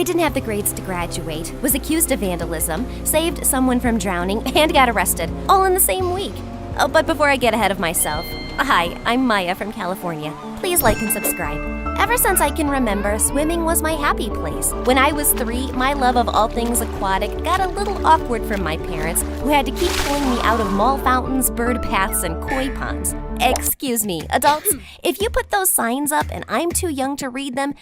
I didn't have the grades to graduate, was accused of vandalism, saved someone from drowning, and got arrested, all in the same week. Oh, but before I get ahead of myself, hi, I'm Maya from California. Please like and subscribe. Ever since I can remember, swimming was my happy place. When I was 3, my love of all things aquatic got a little awkward from my parents, who had to keep pulling me out of mall fountains, bird paths, and koi ponds. Excuse me, adults, if you put those signs up and I'm too young to read them,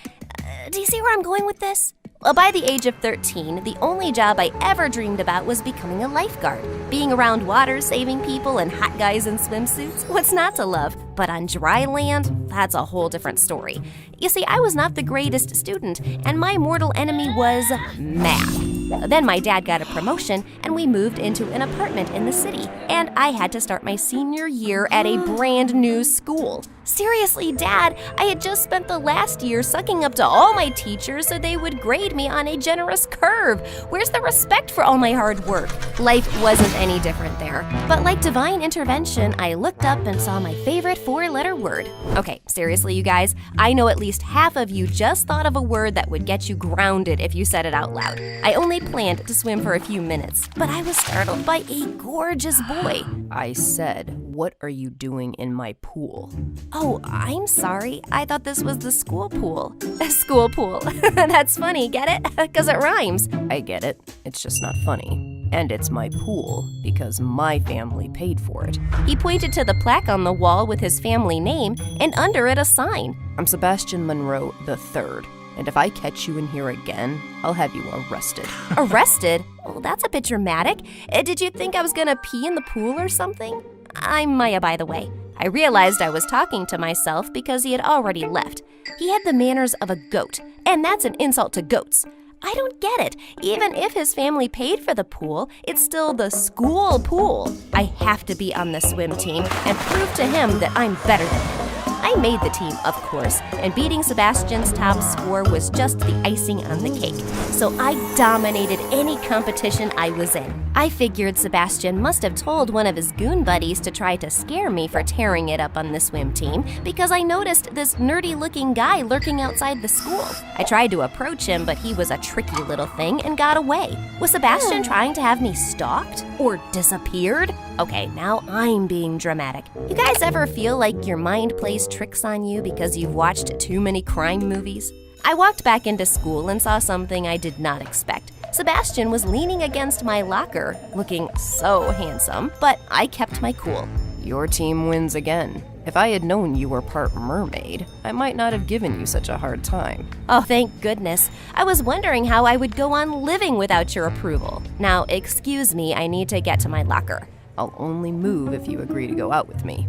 do you see where I'm going with this? Well, by the age of 13, the only job I ever dreamed about was becoming a lifeguard. Being around water, saving people, and hot guys in swimsuits, what's not to love? But on dry land, that's a whole different story. You see, I was not the greatest student, and my mortal enemy was math. Then my dad got a promotion, and we moved into an apartment in the city, and I had to start my senior year at a brand new school. Seriously, Dad, I had just spent the last year sucking up to all my teachers so they would grade me on a generous curve. Where's the respect for all my hard work? Life wasn't any different there. But like divine intervention, I looked up and saw my favorite 4-letter word. Okay, seriously, you guys, I know at least half of you just thought of a word that would get you grounded if you said it out loud. I only planned to swim for a few minutes, but I was startled by a gorgeous boy. I said, "What are you doing in my pool?" Oh, I'm sorry. I thought this was the school pool. School pool. That's funny, get it? Because it rhymes. I get it. It's just not funny. And it's my pool because my family paid for it. He pointed to the plaque on the wall with his family name and under it a sign. I'm Sebastian Monroe III, and if I catch you in here again, I'll have you arrested. Arrested? Oh, that's a bit dramatic. Did you think I was gonna pee in the pool or something? I'm Maya, by the way. I realized I was talking to myself because he had already left. He had the manners of a goat, and that's an insult to goats. I don't get it. Even if his family paid for the pool, it's still the school pool. I have to be on the swim team and prove to him that I'm better than him. I made the team, of course, and beating Sebastian's top score was just the icing on the cake. So I dominated any competition I was in. I figured Sebastian must have told one of his goon buddies to try to scare me for tearing it up on the swim team because I noticed this nerdy-looking guy lurking outside the school. I tried to approach him, but he was a tricky little thing and got away. Was Sebastian trying to have me stalked or disappeared? Okay, now I'm being dramatic. You guys ever feel like your mind plays tricks on you because you've watched too many crime movies? I walked back into school and saw something I did not expect. Sebastian was leaning against my locker, looking so handsome, but I kept my cool. Your team wins again. If I had known you were part mermaid, I might not have given you such a hard time. Oh, thank goodness. I was wondering how I would go on living without your approval. Now, excuse me, I need to get to my locker. I'll only move if you agree to go out with me.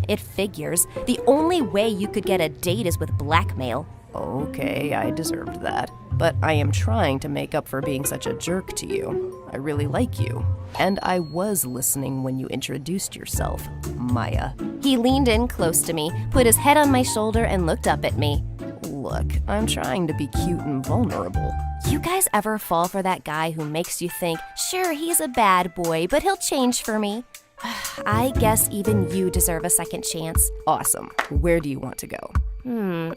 It figures. The only way you could get a date is with blackmail. Okay, I deserved that. But I am trying to make up for being such a jerk to you. I really like you. And I was listening when you introduced yourself, Maya. He leaned in close to me, put his head on my shoulder, and looked up at me. Look, I'm trying to be cute and vulnerable. You guys ever fall for that guy who makes you think, sure, he's a bad boy, but he'll change for me? I guess even you deserve a second chance. Awesome. Where do you want to go?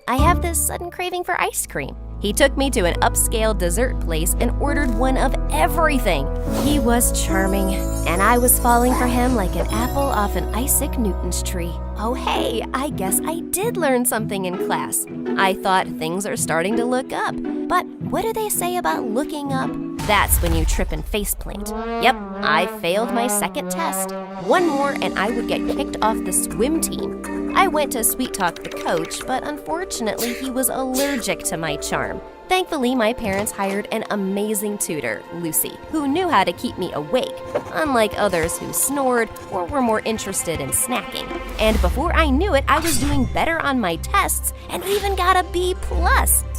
I have this sudden craving for ice cream. He took me to an upscale dessert place and ordered one of everything. He was charming, and I was falling for him like an apple off an Isaac Newton's tree. Oh hey, I guess I did learn something in class. I thought things are starting to look up. But what do they say about looking up? That's when you trip and faceplant. Yep, I failed my second test. One more and I would get kicked off the swim team. I went to sweet talk the coach, but unfortunately he was allergic to my charm. Thankfully, my parents hired an amazing tutor, Lucy, who knew how to keep me awake, unlike others who snored or were more interested in snacking. And before I knew it, I was doing better on my tests and even got a B+.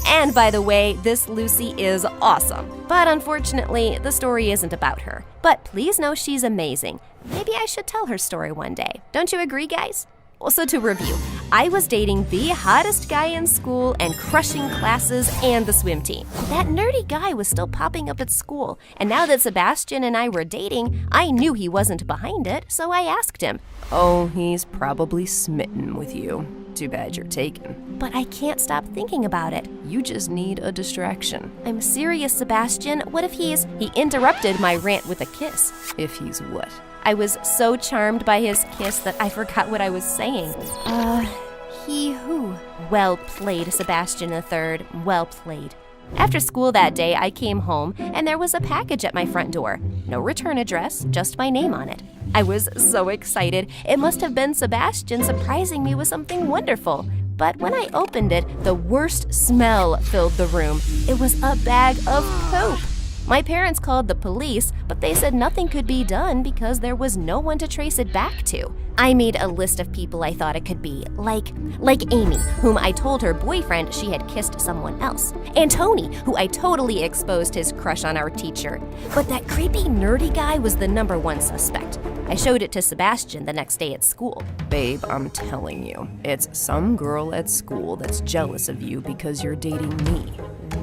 And by the way, this Lucy is awesome. But unfortunately, the story isn't about her. But please know she's amazing. Maybe I should tell her story one day. Don't you agree, guys? So to review, I was dating the hottest guy in school and crushing classes and the swim team. That nerdy guy was still popping up at school, and now that Sebastian and I were dating, I knew he wasn't behind it, so I asked him. Oh, he's probably smitten with you. Too bad you're taken. But I can't stop thinking about it. You just need a distraction. I'm serious, Sebastian. What if He interrupted my rant with a kiss. If he's what? I was so charmed by his kiss that I forgot what I was saying. He who? Well played, Sebastian III. Well played. After school that day, I came home and there was a package at my front door. No return address, just my name on it. I was so excited. It must have been Sebastian surprising me with something wonderful. But when I opened it, the worst smell filled the room. It was a bag of poop. My parents called the police, but they said nothing could be done because there was no one to trace it back to. I made a list of people I thought it could be, like Amy, whom I told her boyfriend she had kissed someone else, and Tony, who I totally exposed his crush on our teacher. But that creepy, nerdy guy was the #1 suspect. I showed it to Sebastian the next day at school. Babe, I'm telling you, it's some girl at school that's jealous of you because you're dating me.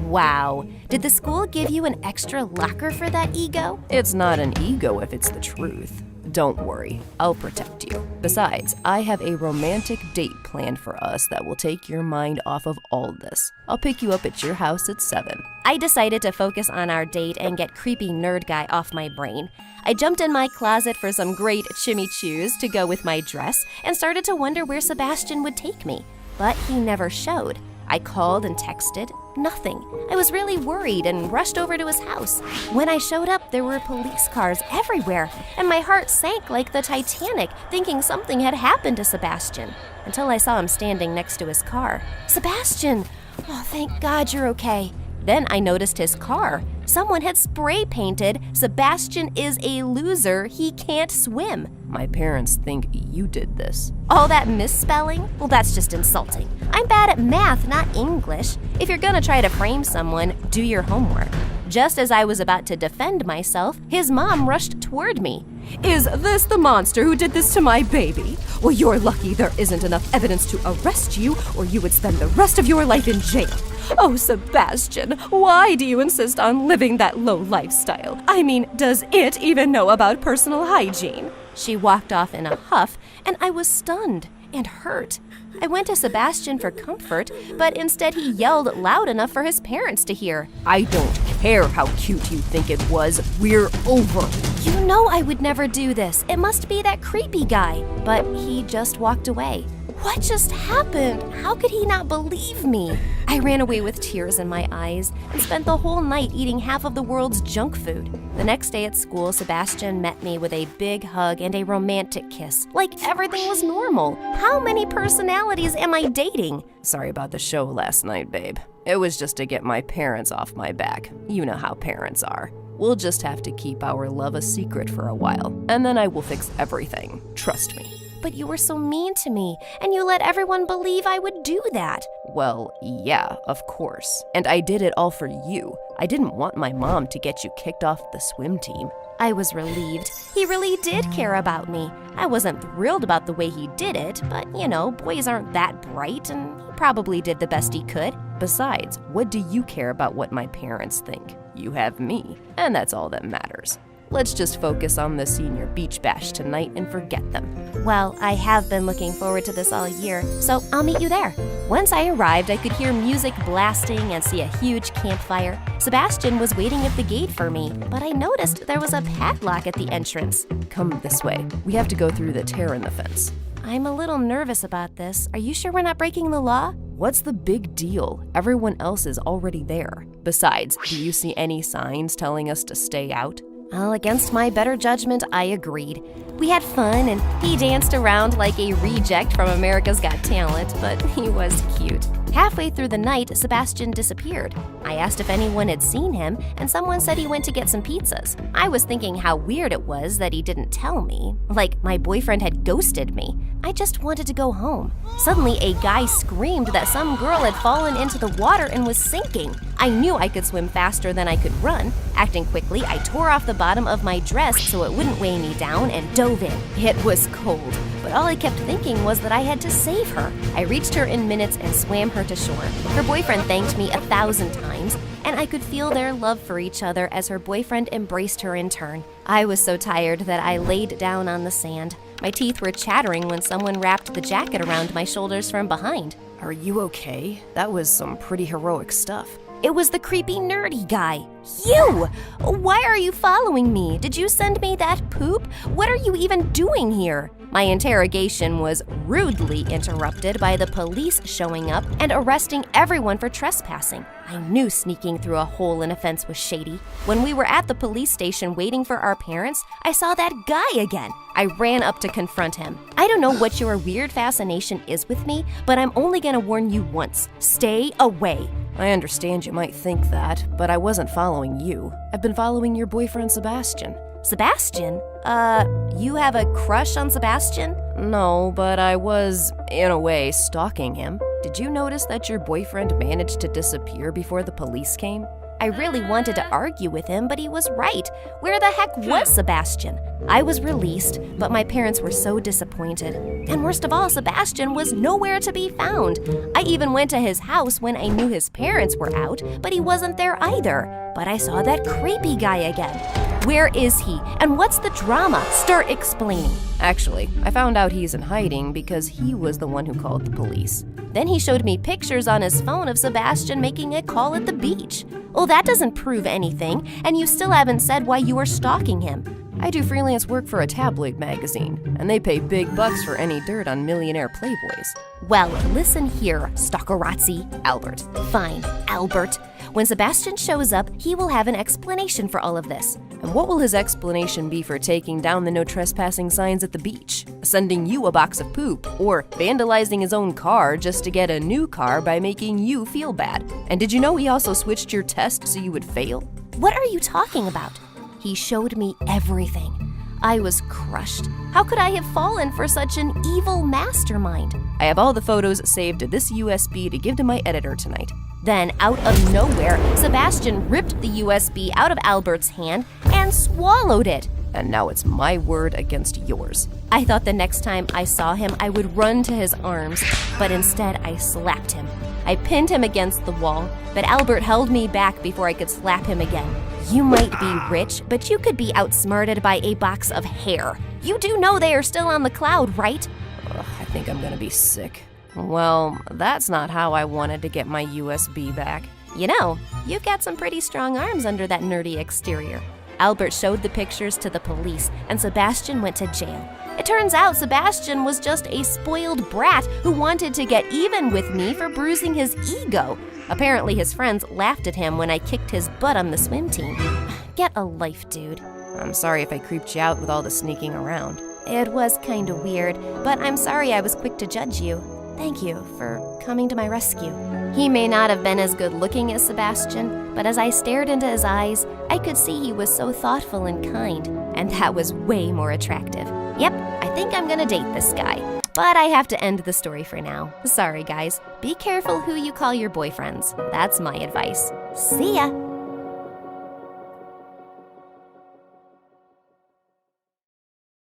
Wow. Did the school give you an extra locker for that ego? It's not an ego if it's the truth. Don't worry, I'll protect you. Besides, I have a romantic date planned for us that will take your mind off of all this. I'll pick you up at your house at 7. I decided to focus on our date and get creepy nerd guy off my brain. I jumped in my closet for some great chimichurris to go with my dress and started to wonder where Sebastian would take me. But he never showed. I called and texted, nothing. I was really worried and rushed over to his house. When I showed up, there were police cars everywhere, and my heart sank like the Titanic, thinking something had happened to Sebastian, until I saw him standing next to his car. Sebastian! Oh, thank God you're okay. Then I noticed his car. Someone had spray painted, "Sebastian is a loser, he can't swim." My parents think you did this. All that misspelling? Well, that's just insulting. I'm bad at math, not English. If you're gonna try to frame someone, do your homework. Just as I was about to defend myself, his mom rushed toward me. Is this the monster who did this to my baby? Well, you're lucky there isn't enough evidence to arrest you, or you would spend the rest of your life in jail. Oh, Sebastian, why do you insist on living that low lifestyle? I mean, does it even know about personal hygiene? She walked off in a huff, and I was stunned and hurt. I went to Sebastian for comfort, but instead he yelled loud enough for his parents to hear. I don't care how cute you think it was. We're over. You know I would never do this. It must be that creepy guy. But he just walked away. What just happened? How could he not believe me? I ran away with tears in my eyes and spent the whole night eating half of the world's junk food. The next day at school, Sebastian met me with a big hug and a romantic kiss, like everything was normal. How many personalities am I dating? Sorry about the show last night, babe. It was just to get my parents off my back. You know how parents are. We'll just have to keep our love a secret for a while, and then I will fix everything. Trust me. But you were so mean to me, and you let everyone believe I would do that. Well, yeah, of course. And I did it all for you. I didn't want my mom to get you kicked off the swim team. I was relieved. He really did care about me. I wasn't thrilled about the way he did it, but you know, boys aren't that bright, and he probably did the best he could. Besides, what do you care about what my parents think? You have me, and that's all that matters. Let's just focus on the senior beach bash tonight and forget them. Well, I have been looking forward to this all year, so I'll meet you there. Once I arrived, I could hear music blasting and see a huge campfire. Sebastian was waiting at the gate for me, but I noticed there was a padlock at the entrance. Come this way. We have to go through the tear in the fence. I'm a little nervous about this. Are you sure we're not breaking the law? What's the big deal? Everyone else is already there. Besides, do you see any signs telling us to stay out? Well, against my better judgment, I agreed. We had fun, and he danced around like a reject from America's Got Talent, but he was cute. Halfway through the night, Sebastian disappeared. I asked if anyone had seen him, and someone said he went to get some pizzas. I was thinking how weird it was that he didn't tell me, like my boyfriend had ghosted me. I just wanted to go home. Suddenly, a guy screamed that some girl had fallen into the water and was sinking. I knew I could swim faster than I could run. Acting quickly, I tore off the bottom of my dress so it wouldn't weigh me down and dove in. It was cold, but all I kept thinking was that I had to save her. I reached her in minutes and swam her to shore. Her boyfriend thanked me 1,000 times, and I could feel their love for each other as her boyfriend embraced her in turn. I was so tired that I laid down on the sand. My teeth were chattering when someone wrapped the jacket around my shoulders from behind. Are you okay? That was some pretty heroic stuff. It was the creepy nerdy guy. You! Why are you following me? Did you send me that poop? What are you even doing here? My interrogation was rudely interrupted by the police showing up and arresting everyone for trespassing. I knew sneaking through a hole in a fence was shady. When we were at the police station waiting for our parents, I saw that guy again. I ran up to confront him. I don't know what your weird fascination is with me, but I'm only gonna warn you once. Stay away. I understand you might think that, but I wasn't following you. I've been following your boyfriend Sebastian. Sebastian? You have a crush on Sebastian? No, but I was, in a way, stalking him. Did you notice that your boyfriend managed to disappear before the police came? I really wanted to argue with him, but he was right. Where the heck was Sebastian? I was released, but my parents were so disappointed. And worst of all, Sebastian was nowhere to be found. I even went to his house when I knew his parents were out, but he wasn't there either. But I saw that creepy guy again. Where is he? And what's the drama? Start explaining. Actually, I found out he's in hiding because he was the one who called the police. Then he showed me pictures on his phone of Sebastian making a call at the beach. Well, that doesn't prove anything, and you still haven't said why you were stalking him. I do freelance work for a tabloid magazine, and they pay big bucks for any dirt on millionaire playboys. Well, listen here, stalkerazzi. Albert. Fine, Albert. When Sebastian shows up, he will have an explanation for all of this. And what will his explanation be for taking down the no trespassing signs at the beach, sending you a box of poop, or vandalizing his own car just to get a new car by making you feel bad? And did you know he also switched your test so you would fail? What are you talking about? He showed me everything. I was crushed. How could I have fallen for such an evil mastermind? I have all the photos saved to this USB to give to my editor tonight. Then, out of nowhere, Sebastian ripped the USB out of Albert's hand and swallowed it. And now it's my word against yours. I thought the next time I saw him, I would run to his arms, but instead I slapped him. I pinned him against the wall, but Albert held me back before I could slap him again. You might be rich, but you could be outsmarted by a box of hair. You do know they are still on the cloud, right? I think I'm gonna be sick. Well, that's not how I wanted to get my USB back. You know, you've got some pretty strong arms under that nerdy exterior. Albert showed the pictures to the police, and Sebastian went to jail. It turns out Sebastian was just a spoiled brat who wanted to get even with me for bruising his ego. Apparently, his friends laughed at him when I kicked his butt on the swim team. Get a life, dude. I'm sorry if I creeped you out with all the sneaking around. It was kinda weird, but I'm sorry I was quick to judge you. Thank you for coming to my rescue. He may not have been as good looking as Sebastian, but as I stared into his eyes, I could see he was so thoughtful and kind, and that was way more attractive. Yep, I think I'm gonna date this guy. But I have to end the story for now. Sorry, guys. Be careful who you call your boyfriends. That's my advice. See ya!